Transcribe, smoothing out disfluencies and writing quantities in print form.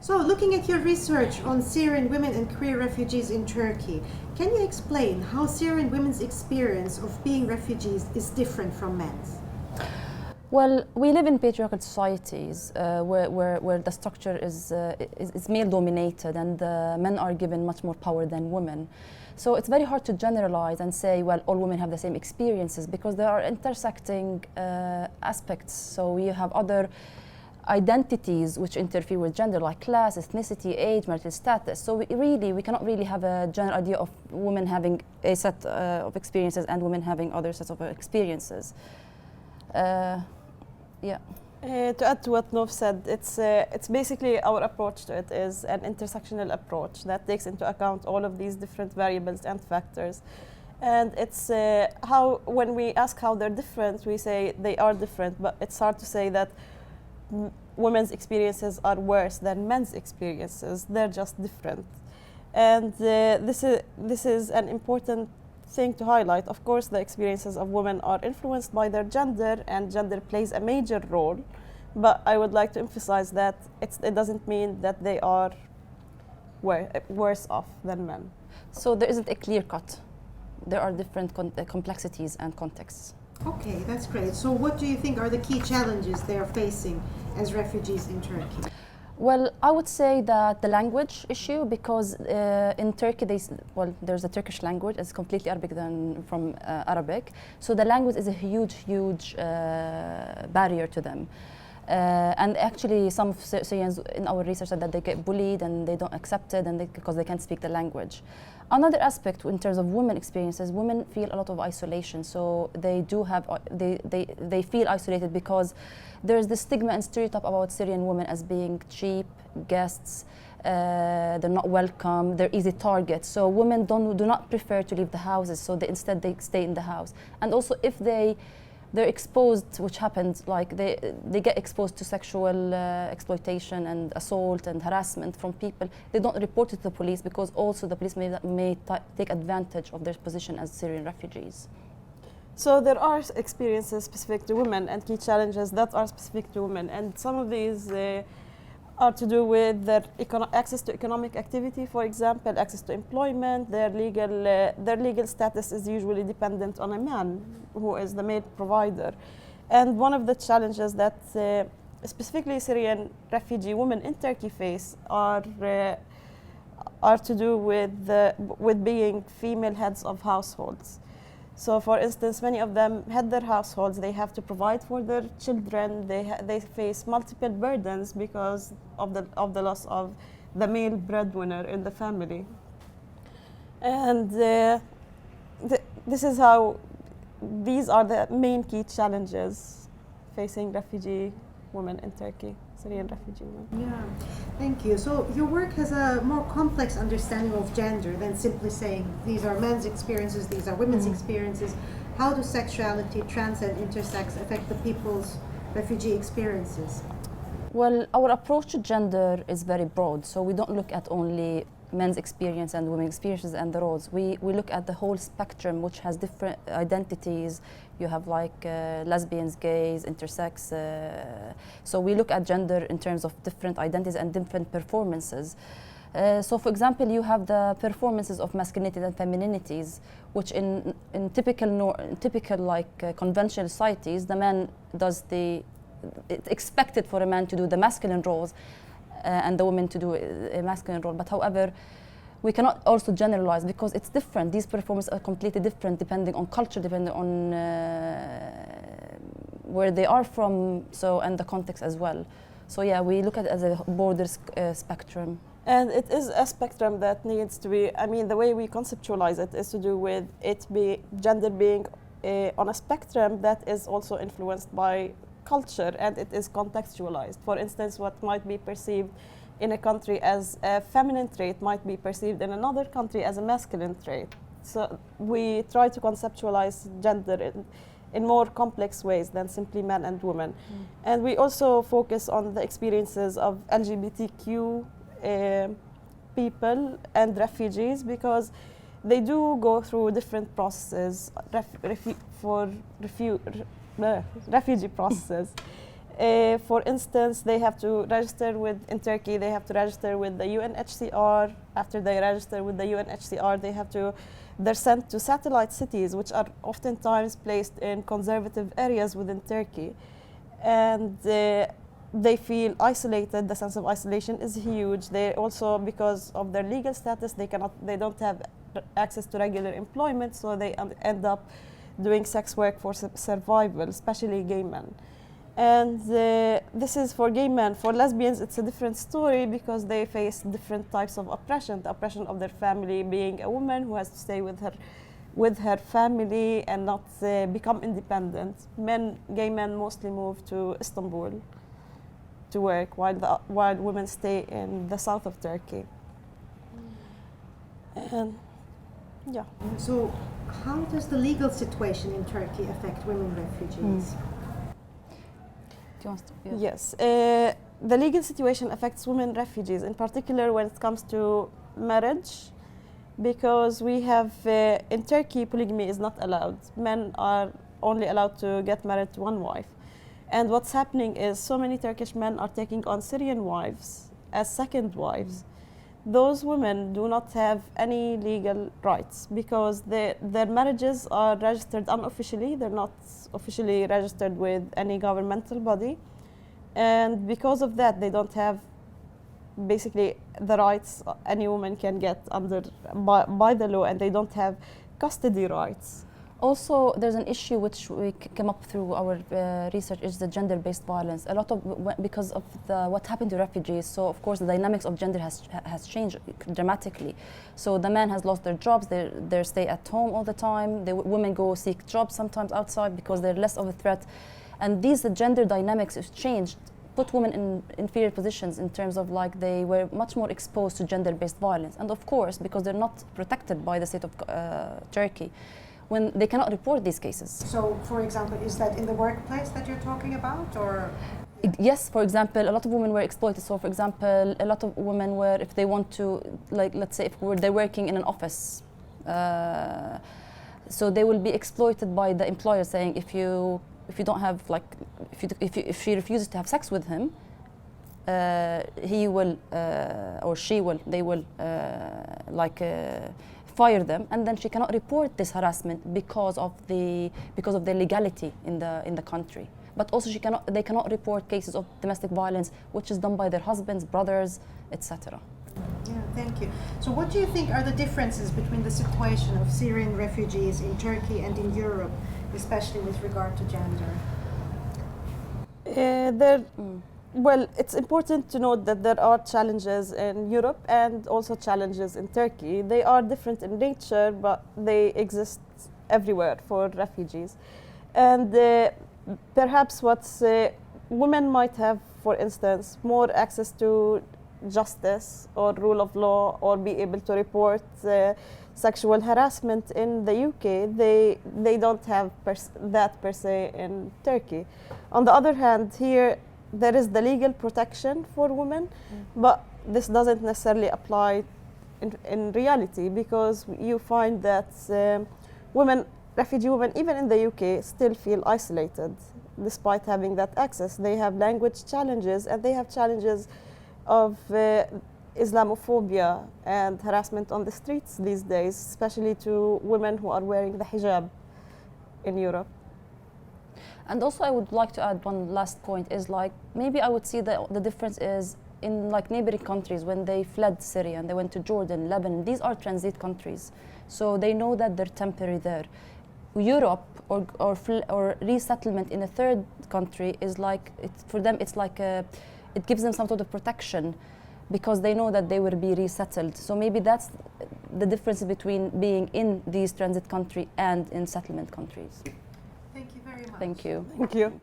So, looking at your research on Syrian women and queer refugees in Turkey, can you explain how Syrian women's experience of being refugees is different from men's? Well, we live in patriarchal societies where the structure is male dominated and men are given much more power than women. So it's very hard to generalize and say, well, all women have the same experiences because there are intersecting aspects. So we have other identities which interfere with gender, like class, ethnicity, age, marital status. So we cannot really have a general idea of women having a set of experiences and women having other sets of experiences. Yeah. To add to what Nof said, it's basically our approach to it is an intersectional approach that takes into account all of these different variables and factors. And it's how, when we ask how they're different, we say they are different, but it's hard to say that women's experiences are worse than men's experiences. They're just different. And this is an important thing to highlight. Of course, the experiences of women are influenced by their gender, and gender plays a major role. But I would like to emphasize that it doesn't mean that they are worse off than men. So there isn't a clear cut. There are different complexities and contexts. Okay, that's great. So what do you think are the key challenges they are facing as refugees in Turkey? Well, I would say that the language issue, because in Turkey, there's a Turkish language. It's completely Arabic from Arabic. So the language is a huge barrier to them. And actually, some of Syrians in our research said that they get bullied and they don't accept it because they can't speak the language. Another aspect in terms of women experiences, women feel a lot of isolation. So they feel isolated because there's this stigma and stereotype about Syrian women as being cheap guests. They're not welcome. They're easy targets. So women do not prefer to leave the houses. So instead they stay in the house. And also if they're exposed, which happens, like they get exposed to sexual exploitation and assault and harassment from people, they don't report it to the police because also the police may take advantage of their position as Syrian refugees. So there are experiences specific to women and key challenges that are specific to women, and some of these are to do with their access to economic activity, for example, access to employment. Their legal status is usually dependent on a man who is the male provider. And one of the challenges that specifically Syrian refugee women in Turkey face are to do with being female heads of households. So, for instance, many of them head their households. They have to provide for their children. They face multiple burdens because of the loss of the male breadwinner in the family. And these are the main key challenges facing refugee women in Turkey, Syrian refugee women. Yeah, thank you. So your work has a more complex understanding of gender than simply saying these are men's experiences, these are women's experiences. How do sexuality, trans and intersex affect the people's refugee experiences? Well, our approach to gender is very broad. So we don't look at only men's experience and women's experiences and the roles. We look at the whole spectrum, which has different identities. You have like lesbians, gays, intersex. So we look at gender in terms of different identities and different performances. So for example, you have the performances of masculinities and femininities, which in typical conventional societies, the man does it's expected for a man to do the masculine roles and the woman to do a masculine role. But however, we cannot also generalize because it's different. These performances are completely different depending on culture, depending on where they are from, and the context as well. So yeah, we look at it as a broader spectrum. And it is a spectrum that needs to be, the way we conceptualize it is to do with gender being on a spectrum that is also influenced by culture, and it is contextualized. For instance, what might be perceived in a country as a feminine trait might be perceived in another country as a masculine trait. So we try to conceptualize gender in more complex ways than simply men and women. And we also focus on the experiences of LGBTQ people and refugees because they do go through different processes refugee processes. For instance, they have to register in Turkey, they have to register with the UNHCR. After they register with the UNHCR, they're sent to satellite cities, which are oftentimes placed in conservative areas within Turkey. And they feel isolated. The sense of isolation is huge. They also, because of their legal status, they don't have access to regular employment, so they end up doing sex work for survival, especially gay men. And this is for gay men. For lesbians, it's a different story because they face different types of oppression. The oppression of their family, being a woman who has to stay with her family and not become independent. Gay men mostly move to Istanbul to work, while women stay in the south of Turkey. And yeah. So, how does the legal situation in Turkey affect women refugees? Do you want to? Yeah. Yes, the legal situation affects women refugees, in particular when it comes to marriage, because we have, in Turkey, polygamy is not allowed. Men are only allowed to get married to one wife. And what's happening is so many Turkish men are taking on Syrian wives as second wives. Those women do not have any legal rights because their marriages are registered unofficially. They're not officially registered with any governmental body. And because of that, they don't have basically the rights any woman can get by the law, and they don't have custody rights. Also, there's an issue which we came up through our research is the gender-based violence. A lot of because of what happened to refugees. So of course the dynamics of gender has changed dramatically. So the men has lost their jobs. They stay at home all the time. The women go seek jobs sometimes outside because they're less of a threat. And these gender dynamics has changed. Put women in inferior positions in terms of like they were much more exposed to gender-based violence. And of course, because they're not protected by the state of Turkey, when they cannot report these cases. So, for example, is that in the workplace that you're talking about, or? Yes, for example, a lot of women were exploited. So, for example, a lot of women were, if they want to, like, let's say, they're working in an office, so they will be exploited by the employer, saying if you don't have, like, if she refuses to have sex with him, he will or she will, they will fire them, and then she cannot report this harassment because of the legality in the country. But also they cannot report cases of domestic violence, which is done by their husbands, brothers, etc. Yeah, thank you. So what do you think are the differences between the situation of Syrian refugees in Turkey and in Europe, especially with regard to gender? Well, it's important to note that there are challenges in Europe and also challenges in Turkey. They are different in nature, but they exist everywhere for refugees. And perhaps women might have, for instance, more access to justice or rule of law, or be able to report sexual harassment in the UK. They don't have that per se in Turkey. On the other hand, here there is the legal protection for women, but this doesn't necessarily apply in reality, because you find that refugee women, even in the UK, still feel isolated despite having that access. They have language challenges, and they have challenges of Islamophobia and harassment on the streets these days, especially to women who are wearing the hijab in Europe. And also I would like to add one last point is, like, maybe I would see the difference is in, like, neighboring countries. When they fled Syria and they went to Jordan, Lebanon, these are transit countries. So they know that they're temporary there. Europe or resettlement in a third country is like, for them it's like it gives them some sort of protection, because they know that they will be resettled. So maybe that's the difference between being in these transit countries and in settlement countries. Thank you very much. Thank you. Thank you.